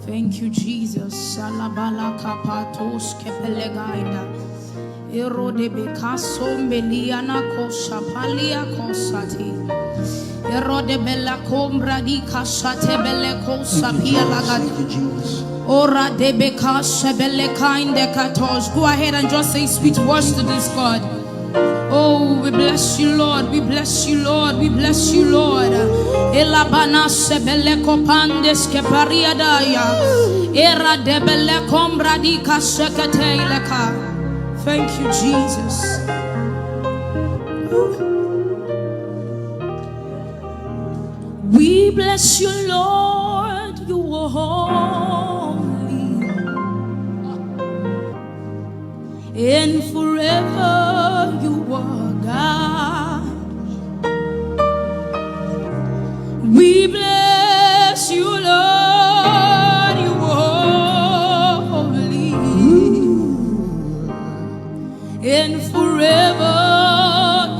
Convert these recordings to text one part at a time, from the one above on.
Thank you, Jesus. Salabala kapatos kepelegaida. Erode bekaso meliana kosa palia kosati. Erode bella combra di kasate belle kosa pia lagad. Ora de bekasha belle kinde katos. Go ahead and just say sweet words to this God. Oh, we bless you, Lord. We bless you, Lord. We bless you, Lord. Elabana sebele kopandes ke pariadaya. Era de belle combra di kasekateleka. Thank you, Jesus. We bless you, Lord. You are holy, and forever you are God. We bless you, Lord. You are holy, and forever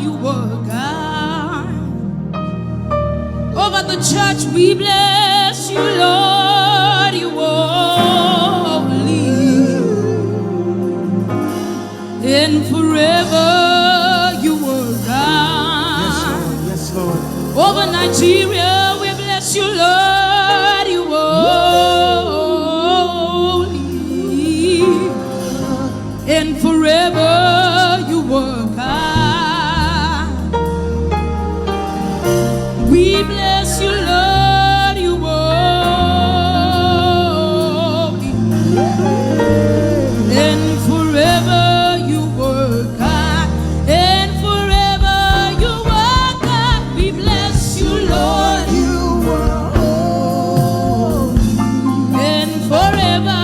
you are God. Over the church, we bless you, Lord. You are holy, and forever you are God. Yes, Lord. Over Nigeria, we bless you, Lord. You are holy, and forever you are God. We bless you, Lord. You are holy, and forever you are God, and forever you are God. We bless you, Lord. You are holy. And forever.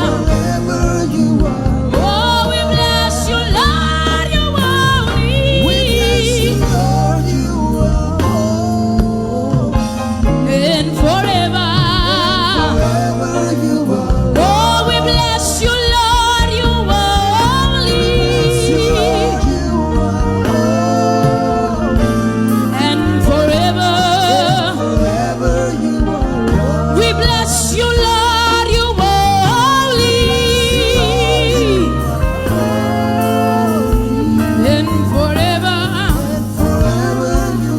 Forever you are. Oh, we bless you, Lord. You are holy. We bless you, Lord. You are holy. And forever. Forever you are. Oh, we bless you, Lord. You are holy. Lord, you are holy. And forever. Forever you are. We bless you, Lord. You are holy. And forever. Forever you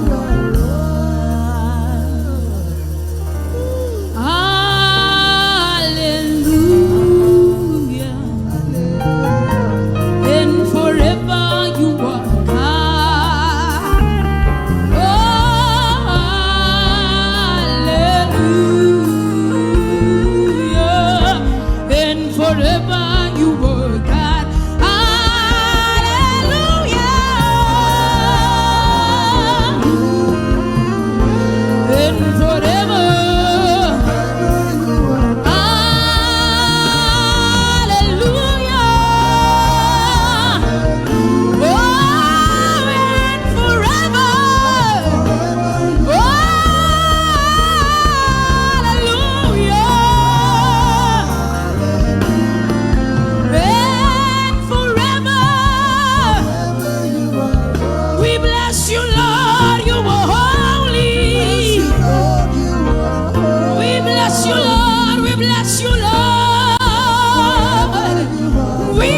Hallelujah. And forever you are God. Oh, hallelujah. And forever you are God. Hallelujah. And forever. Hallelujah. Oh, and forever. Oh, hallelujah. And forever. We bless you, Lord. You are holy. We bless you, Lord. We bless you, Lord. We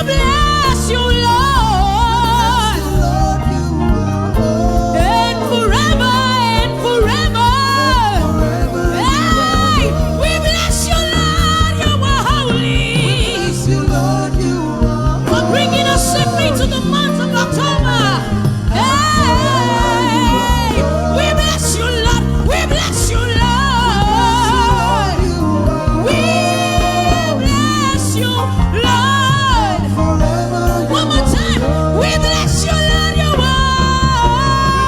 bless you, Lord. And forever and forever. Hey, we bless you, Lord. You are holy. For bringing us safely to the month of October. Hey, we bless you, Lord. We bless you, Lord. We bless you, Lord. One more time. We bless you, Lord. You are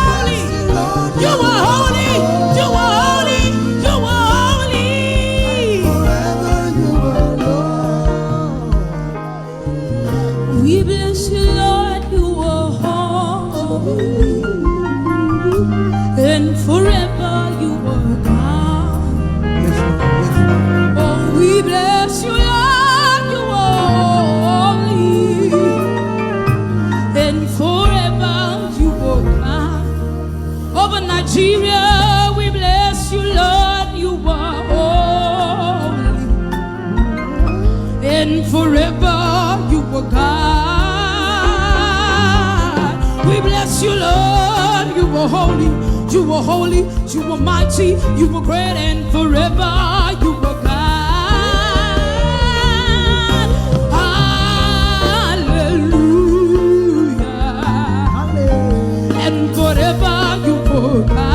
holy. You are holy. You are holy. You are holy. We bless you, Lord. You are holy. And forever you are God. Oh, we bless you, Lord. You are holy. And forever you are God. Over Nigeria, we bless you, Lord. You are holy. and forever you were God. We bless you, Lord. You were holy, you were holy, you were mighty, you were great, and forever you were God. Hallelujah. And forever you were God.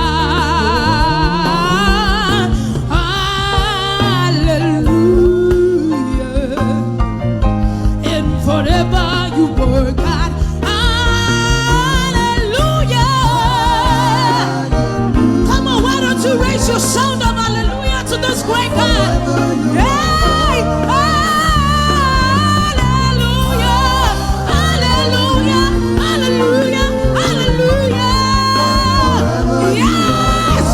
Forever you were God. Hallelujah. Come on, why don't you raise your sound of hallelujah to this great God? Hey! Hallelujah. Hallelujah. Hallelujah. Hallelujah. Yes.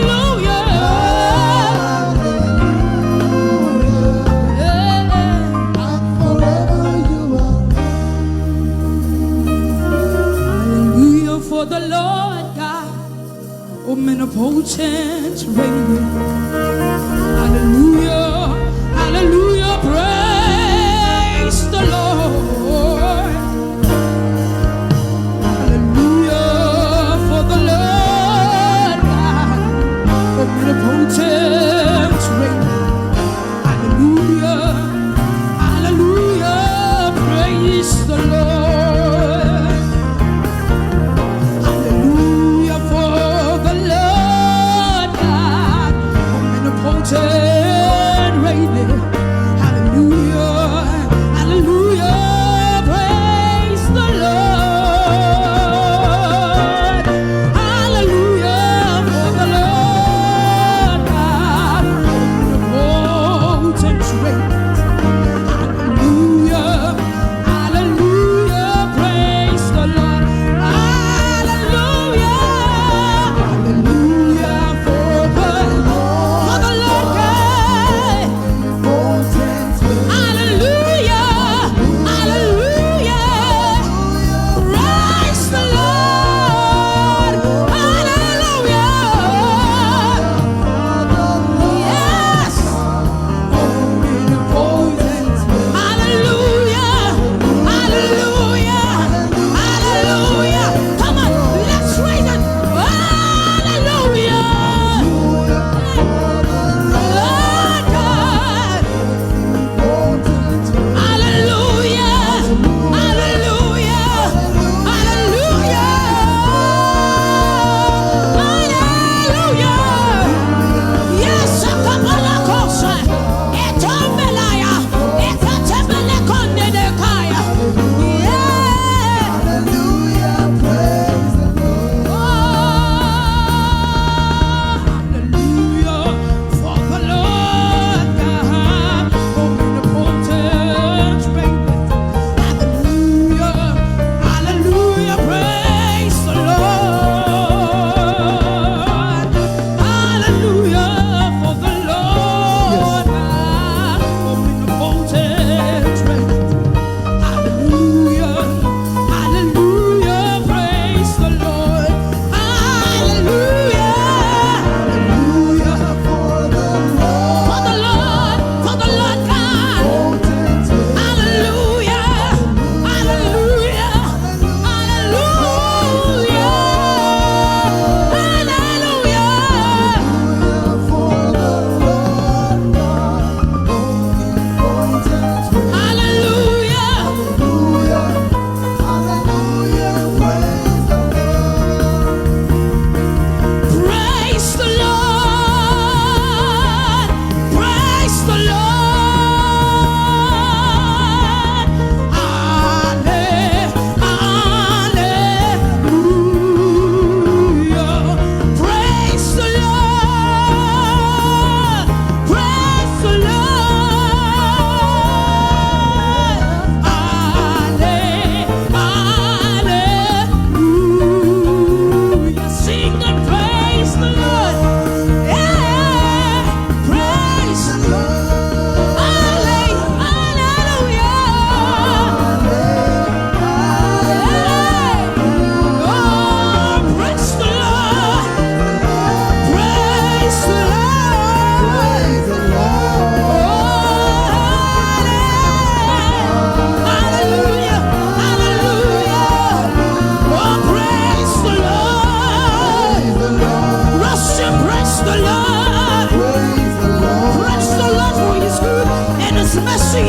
Hallelujah. For the Lord God, omnipotent reigning. Hallelujah, hallelujah, praise the Lord. Hallelujah, for the Lord God, omnipotent reigning. Hallelujah, hallelujah, praise the Lord. Hallelujah.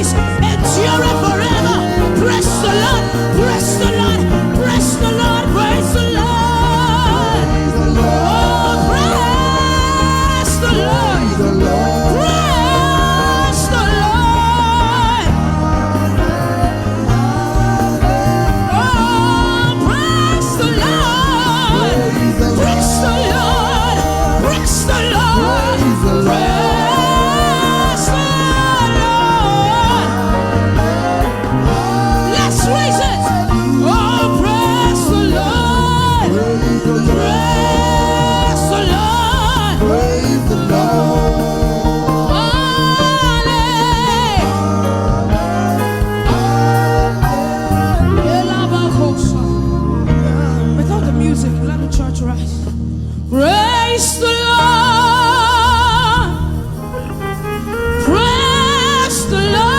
mercies endure forever. Praise the Lord, praise the Lord, praise the Lord, praise the Lord. Oh, praise the Lord, praise the Lord. Oh, praise the Lord, praise the Lord, praise the Lord, praise the Lord. Let's raise it. Oh, praise the Lord, praise the Lord, Praise the Lord. Without the music, let the church rise. Praise the Lord, praise the Lord.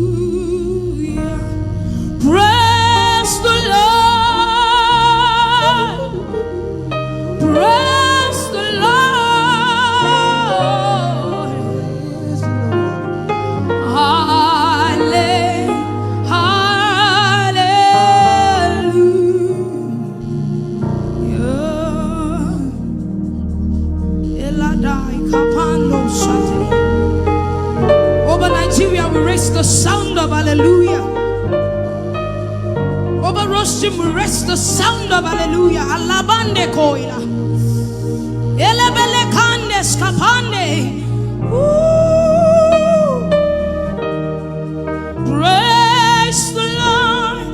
Hallelujah. Praise the Lord, praise the Lord. Over Nigeria, we raise the sound of hallelujah. Over Roshim, we raise the sound of hallelujah. Alabande koila. Elebele kande skapande. Praise the Lord.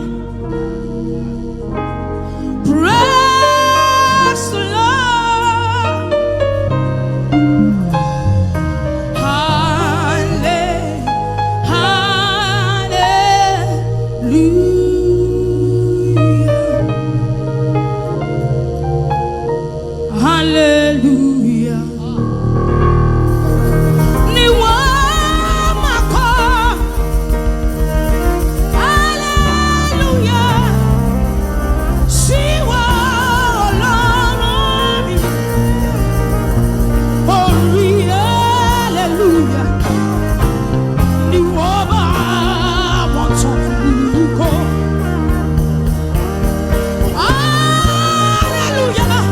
Praise the Lord. Hallelujah. Hallelujah. Ni wamako. Hallelujah. Siwa olorun. Ori hallelujah. Ni woba wontofuko. Hallelujah.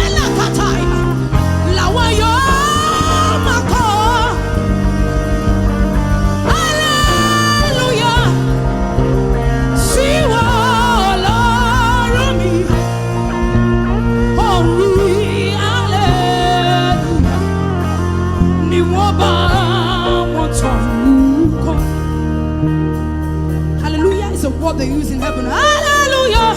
Ela katai. Lawayo mako. Hallelujah. Siwa olorun mi. Ori hallelujah. Ni woba wontofuko. Hallelujah is a word they use in heaven. Hallelujah.